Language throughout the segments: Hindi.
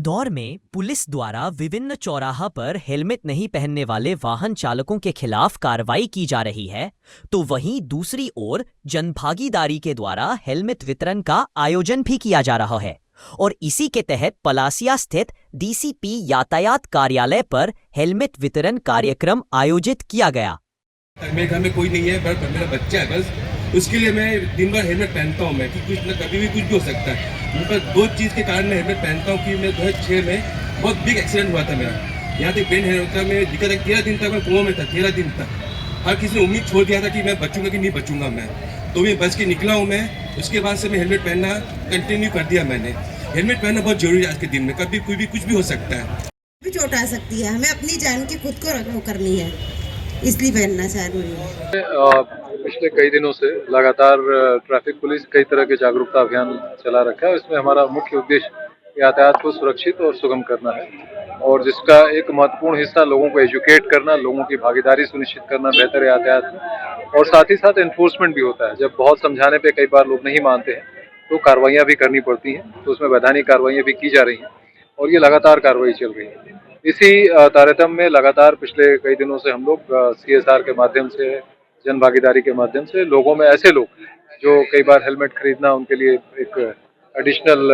इंदौर में पुलिस द्वारा विभिन्न चौराहा पर हेलमेट नहीं पहनने वाले वाहन चालकों के खिलाफ कार्रवाई की जा रही है, तो वहीं दूसरी ओर जनभागीदारी के द्वारा हेलमेट वितरण का आयोजन भी किया जा रहा है। और इसी के तहत पलासिया स्थित डीसीपी यातायात कार्यालय पर हेलमेट वितरण कार्यक्रम आयोजित किया गया। मेरे घर में कोई नहीं है, बस मेरा बच्चा है, बस उसके लिए मैं दिन भर हेलमेट पहनता हूँ मैं, कि कुछ ना कभी भी कुछ भी हो सकता है। मेरे पास दो चीज़ के कारण मैं हेलमेट पहनता हूँ कि मैं 2006 में बहुत बिग एक्सीडेंट हुआ था मेरा। यहाँ तक ब्रेन हेमरेज का मैं दिक्कत है, 13 दिन तक मैं कोमा में था, 13 दिन तक। हर किसी ने उम्मीद छोड़ दिया था कि मैं बचूंगा कि नहीं बचूंगा मैं, तो मैं बच के निकला हूँ मैं। उसके बाद से मैं हेलमेट पहनना कंटिन्यू कर दिया मैंने। हेलमेट पहनना बहुत जरूरी है आज के दिन में, कभी कोई भी कुछ भी हो सकता है, भी चोट आ सकती है। हमें अपनी जान की खुद को करनी है, इसलिए पहनना जरूरी है। पिछले कई दिनों से लगातार ट्रैफिक पुलिस कई तरह के जागरूकता अभियान चला रखा है। इसमें हमारा मुख्य उद्देश्य यातायात को सुरक्षित और सुगम करना है, और जिसका एक महत्वपूर्ण हिस्सा लोगों को एजुकेट करना, लोगों की भागीदारी सुनिश्चित करना बेहतर यातायात में, और साथ ही साथ एनफोर्समेंट भी होता है। जब बहुत समझाने पे कई बार लोग नहीं मानते हैं तो कार्रवाइयाँ भी करनी पड़ती हैं, तो उसमें वैधानिक कार्रवाइयाँ भी की जा रही हैं, और ये लगातार कार्रवाई चल रही है। इसी तारतम्य में लगातार पिछले कई दिनों से हम लोग CSR के माध्यम से, जन भागीदारी के माध्यम से लोगों में ऐसे लोग जो कई बार हेलमेट खरीदना उनके लिए एक एडिशनल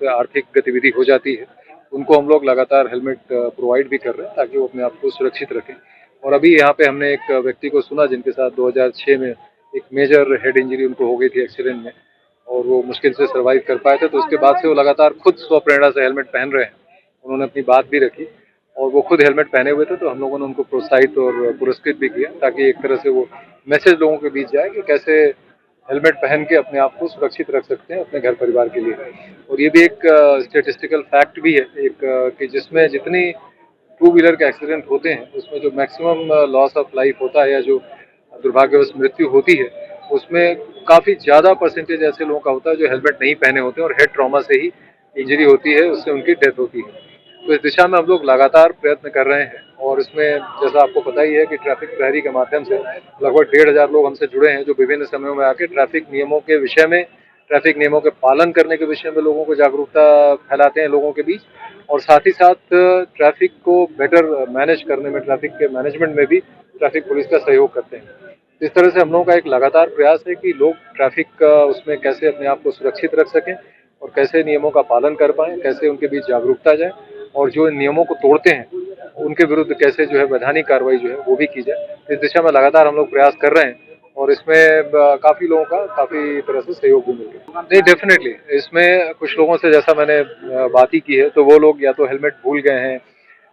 आर्थिक गतिविधि हो जाती है, उनको हम लोग लगातार हेलमेट प्रोवाइड भी कर रहे हैं ताकि वो अपने आप को सुरक्षित रखें। और अभी यहाँ पे हमने एक व्यक्ति को सुना जिनके साथ 2006 में एक मेजर हेड इंजरी उनको हो गई थी एक्सीडेंट में, और वो मुश्किल से सर्वाइव कर पाए थे। तो उसके बाद से वो लगातार खुद स्वप्रेरणा से हेलमेट पहन रहे हैं। उन्होंने अपनी बात भी रखी और वो खुद हेलमेट पहने हुए थे, तो हम लोगों ने उनको प्रोत्साहित और पुरस्कृत भी किया ताकि एक तरह से वो मैसेज लोगों के बीच जाए कि कैसे हेलमेट पहन के अपने आप को सुरक्षित रख सकते हैं अपने घर परिवार के लिए। और ये भी एक स्टेटिस्टिकल फैक्ट भी है कि जिसमें जितनी टू व्हीलर के एक्सीडेंट होते हैं उसमें जो मैक्सिमम लॉस ऑफ लाइफ होता है या जो दुर्भाग्यवश मृत्यु होती है, उसमें काफ़ी ज़्यादा परसेंटेज ऐसे लोगों का होता है जो हेलमेट नहीं पहने होते हैं और हेड ट्रॉमा से ही इंजरी होती है, उससे उनकी डेथ होती है। तो इस दिशा में हम लोग लगातार प्रयत्न कर रहे हैं, और इसमें जैसा आपको पता ही है कि ट्रैफिक प्रहरी के माध्यम से लगभग 1,500 लोग हमसे जुड़े हैं जो विभिन्न समयों में आके ट्रैफिक नियमों के विषय में, ट्रैफिक नियमों के पालन करने के विषय में लोगों को जागरूकता फैलाते हैं लोगों के बीच, और साथ ही साथ ट्रैफिक को बेटर मैनेज करने में, ट्रैफिक के मैनेजमेंट में भी ट्रैफिक पुलिस का सहयोग करते हैं। इस तरह से हम लोगों का एक लगातार प्रयास है कि लोग ट्रैफिक उसमें कैसे अपने आप को सुरक्षित रख सकें और कैसे नियमों का पालन कर पाएं, कैसे उनके बीच जागरूकता जाए, और जो इन नियमों को तोड़ते हैं उनके विरुद्ध कैसे जो है वैधानिक कार्रवाई जो है वो भी की जाए। इस दिशा में लगातार हम लोग प्रयास कर रहे हैं, और इसमें काफ़ी लोगों का काफ़ी तरह से सहयोग भी मिल रहा है। नहीं, डेफिनेटली इसमें कुछ लोगों से जैसा मैंने बात ही की है, तो वो लोग या तो हेलमेट भूल गए हैं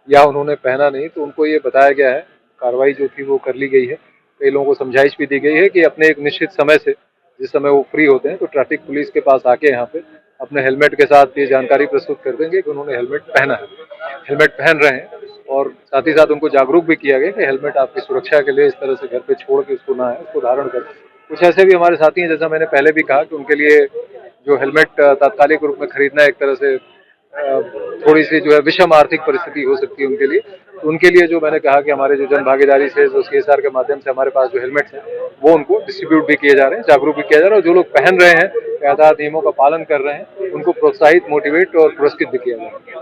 या उन्होंने पहना नहीं, तो उनको ये बताया गया है, कार्रवाई जो थी वो कर ली गई है। कई लोगों को समझाइश भी दी गई है कि अपने एक निश्चित समय से, जिस समय वो फ्री होते हैं, तो ट्रैफिक पुलिस के पास आके यहाँ पे अपने हेलमेट के साथ ये जानकारी प्रस्तुत कर देंगे कि उन्होंने हेलमेट पहना है, हेलमेट पहन रहे हैं। और साथ ही साथ उनको जागरूक भी किया गया कि हेलमेट आपकी सुरक्षा के लिए इस तरह से घर पे छोड़ के उसको ना है, उसको धारण करें। कुछ ऐसे भी हमारे साथी हैं, जैसा मैंने पहले भी कहा, कि उनके लिए जो हेलमेट तात्कालिक रूप में खरीदना एक तरह से थोड़ी सी जो है विषम आर्थिक परिस्थिति हो सकती है उनके लिए। तो उनके लिए जो मैंने कहा कि हमारे जो जन भागीदारी से, जो CSR के माध्यम से हमारे पास जो हेलमेट्स हैं वो उनको डिस्ट्रीब्यूट भी किए जा रहे हैं, जागरूक भी किया जा रहा है, और जो लोग पहन रहे हैं, यातायात नियमों का पालन कर रहे हैं, उनको प्रोत्साहित, मोटिवेट और पुरस्कृत भी किया जा रहा है।